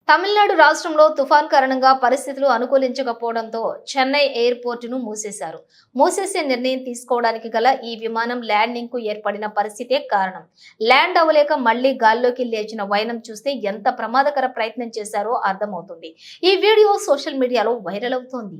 తమిళనాడు రాష్ట్రంలో తుఫాన్ కారణంగా పరిస్థితులు అనుకూలించకపోవడంతో చెన్నై ఎయిర్పోర్టును మూసేశారు. మూసేసే నిర్ణయం తీసుకోవడానికి గల ఈ విమానం ల్యాండింగ్ కు ఏర్పడిన పరిస్థితే కారణం. ల్యాండ్ అవ్వలేక మళ్లీ గాల్లోకి లేచిన వైనం చూస్తే ఎంత ప్రమాదకర ప్రయత్నం చేశారో అర్థమవుతుంది. ఈ వీడియో సోషల్ మీడియాలో వైరల్ అవుతోంది.